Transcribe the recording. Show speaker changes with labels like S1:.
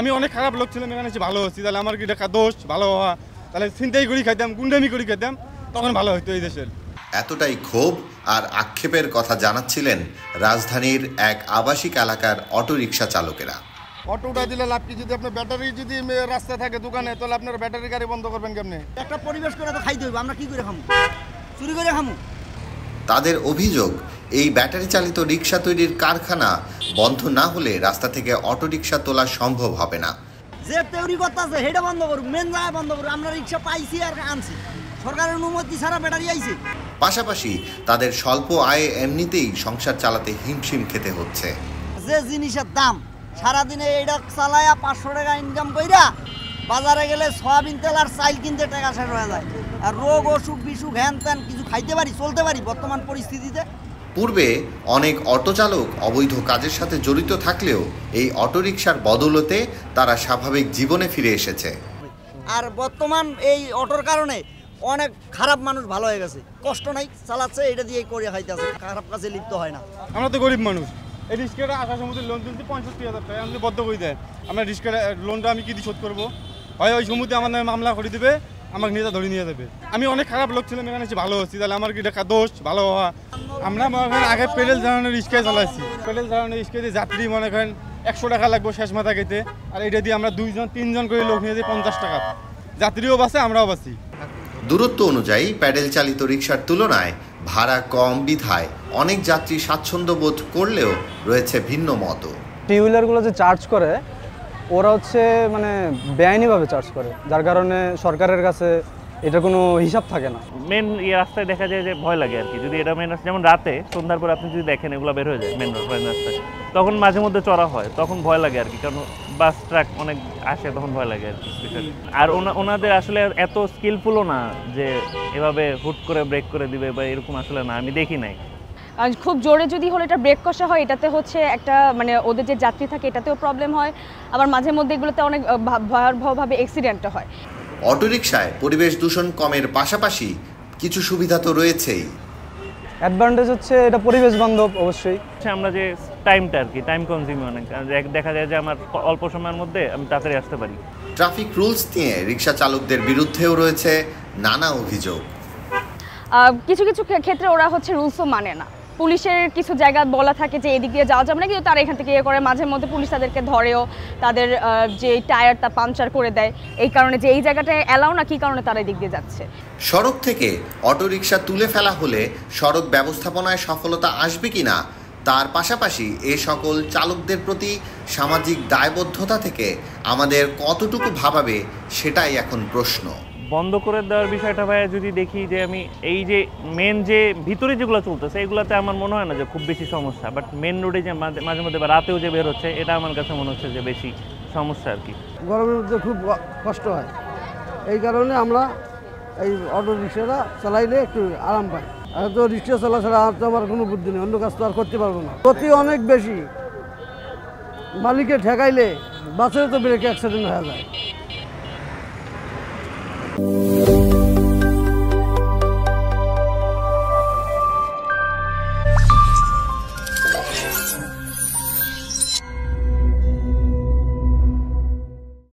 S1: আমি অনেক খারাপ লোক ছিলাম, এখানে এসে ভালো হচ্ছি। তাহলে আমার কি দেখা দোষ ভালো হওয়া? তাহলে ছিনতাই করে খাইতাম, গুন্ডামি করে খাইতাম, তখন ভালো হতো এই দেশের।
S2: এতটাই ক্ষোভ আর আক্ষেপের কথা জানাচ্ছিলেন রাজধানীর এক আবাসিক এলাকার অটোরিকশা চালকেরা।
S3: অটোটা দিলে লাভ কি? যদি আপনার ব্যাটারি যদি রাস্তা থাকে দোকানে, তাহলে আপনার ব্যাটারি গাড়ি বন্ধ করবেন কেমনে?
S4: একটা পরিবেশ করে তো খাইতে হইব, আমরা কি করে খামু? চুরি করে খামু?
S2: তাদের অভিযোগ, এই ব্যাটারি চালিত রিক্সা তৈরির কারখানা বন্ধ না হলে রাস্তা থেকে অটোরিকশা তোলা সম্ভব হবে না।
S4: যে তৈরি করতেছে সেটা বন্ধ করুক, মেন জায়গায় বন্ধ করুক। আমরা রিক্সা পাইছি আর আনছি, সরকারের অনুমতি ছাড়া ব্যাটারি আইছে।
S2: পাশাপাশি তাদের স্বল্প আয়ে এমনিতেই সংসার চালাতে হিমশিম খেতে হচ্ছে।
S4: যে জিনিসের দাম সারাদিনে এইটা চালায়া 500 টাকা ইনকাম কইরা বাজারে গেলে সয়াবিন তেল আর চাইল কিনতে টাকা শেষ হয়ে যায়। আর রোগ অসুখ বিসুখ হ্যান ত্যান কিছু খাইতে পারি, চলতে পারি বর্তমান পরিস্থিতিতে।
S2: পূর্বে অনেক অটো চালক অবৈধ কাজের সাথে জড়িত থাকলেও এই অটোরিকশার বদৌলতে তারা স্বাভাবিক জীবনে ফিরে এসেছে।
S4: আর বর্তমান এই অটোর কারণে অনেক খারাপ মানুষ ভালো হয়ে গেছে, কষ্ট নাই, চালাচ্ছে, এটা দিয়ে করে খাইতেছে, খারাপ কাজে লিপ্ত হয় না।
S1: আমরা তো গরিব মানুষ, এই রিক্সাটা আসার সময় লোন তুলতে 65,000 টাকা আমাদের বদ্ধ করে দেয়। আমরা রিক্সাটা লোনটা আমি কি দিয়ে শোধ করবো? হয় ওই সমুদ্রে আমার নামে মামলা করে দেবে, আমাকে নেতা ধরে নিয়ে যাবে। আমি অনেক খারাপ লোক ছিলাম, এখানে এসে ভালো হচ্ছি। তাহলে আমার কি দেখা দোষ ভালো হওয়া? আমরা আগে পেডেল চালানোর রিক্সায় চালাচ্ছি, পেডেল চালানোর রিক্সায় দিয়ে যাত্রী মনে করেন 100 টাকা লাগবে শেষ মাথা খেতে, আর এটা দিয়ে আমরা 2জন 3জন করে লোক নিয়ে যাই 50 টাকা, যাত্রীও বাঁচে আমরাও বাঁচি।
S2: দূরত্ব অনুযায়ী প্যাডেল চালিত রিক্সার তুলনায় ভাড়া কম বিধায় অনেক যাত্রী স্বাচ্ছন্দ্য বোধ করলেও রয়েছে ভিন্ন মত।
S5: টু হুইলারগুলো যে চার্জ করে ওরা হচ্ছে মানে বেআইনিভাবে চার্জ করে, যার কারণে সরকারের কাছে এটা কোনো হিসাব থাকে না।
S6: মেন রাস্তায় দেখা যায় যে ভয় লাগে আর কি, যদি এটা মেন রাস্তা, যেমন রাতে সন্ধ্যার পর আপনি যদি দেখেন এগুলো বের হয়ে যায় মেন রাস্তায়, তখন মাঝে মধ্যে চড়া হয়, তখন ভয় লাগে আর কি, কারণ বাস ট্রাক অনেক আসে, তখন ভয় লাগে আর কি। আর ওনাদের আসলে এত স্কিলফুলও না যে এভাবে হুট করে ব্রেক করে দিবে বা এরকম, আসলে না, আমি দেখি নাই।
S7: খুব জোরে যদি হলে এটা ব্রেক কষা হয়, এটাতে হচ্ছে একটা মানে ওদের যে যাত্রী থাকে এটাতেও প্রবলেম হয়, আবার মাঝে মধ্যে এগুলোতে অনেক ভয়াবহভাবে অ্যাক্সিডেন্টও হয়।
S2: অটোরিকশায় পরিবেশ দূষণ কমের পাশাপাশি কিছু সুবিধা তো রয়েছেই।
S5: অ্যাডভান্টেজ হচ্ছে এটা পরিবেশ বান্ধব অবশ্যই।
S6: আমরা যে টাইমটা আর কি, টাইম কনজিউমিং অনেক, দেখা যায় যে আমার অল্প সময়ের মধ্যে আমি তাড়াতাড়ি আসতে পারি।
S2: ট্রাফিক রুলস নিয়ে রিক্সা চালকদের বিরুদ্ধেও রয়েছে নানা অভিযোগ।
S7: কিছু কিছু ক্ষেত্রে ওরা হচ্ছে রুলসও মানে না। পুলিশের কিছু জায়গা বলা থাকে যে এদিক দিয়ে যাওয়া যাবে না, কিন্তু তারা এখান থেকে করে, মাঝে মধ্যে পুলিশ তাদেরকে ধরেও, তাদের যে টায়ারটা পাংচার করে দেয়, এই কারণে যে এই জায়গাটায় অ্যালাউ না, কি কারণে তারা এদিক দিয়ে যাচ্ছে।
S2: সড়ক থেকে অটোরিকশা তুলে ফেলা হলে সড়ক ব্যবস্থাপনায় সফলতা আসবে কিনা, তার পাশাপাশি এ সকল চালকদের প্রতি সামাজিক দায়বদ্ধতা থেকে আমাদের কতটুকু ভাবাবে, সেটাই এখন প্রশ্ন।
S6: বন্ধ করে দেওয়ার বিষয়টা ভাইয়া যদি দেখি যে আমি এই যে মেন যে ভিতরে যেগুলো চলতেছে এগুলোতে আমার মনে হয় না যে খুব বেশি সমস্যা, বাট মেন রোডে যে মাঝে মধ্যে বা রাতেও যে বের হচ্ছে, এটা আমার কাছে মনে হচ্ছে যে বেশি সমস্যা আর কি।
S8: গরমের মধ্যে খুব কষ্ট হয়, এই কারণে আমরা এই অটো রিক্সাটা চালাইলে একটু আরাম পাই। আর তো রিক্সা চালা ছাড়া আর তো আমার কোনো বুদ্ধি নেই, অন্য কাজ তো আর করতে পারবো না। গতি অনেক বেশি, মালিকে ঠেকাইলে বাসেও তো ব্রেক অ্যাক্সিডেন্ট হয়ে যায়।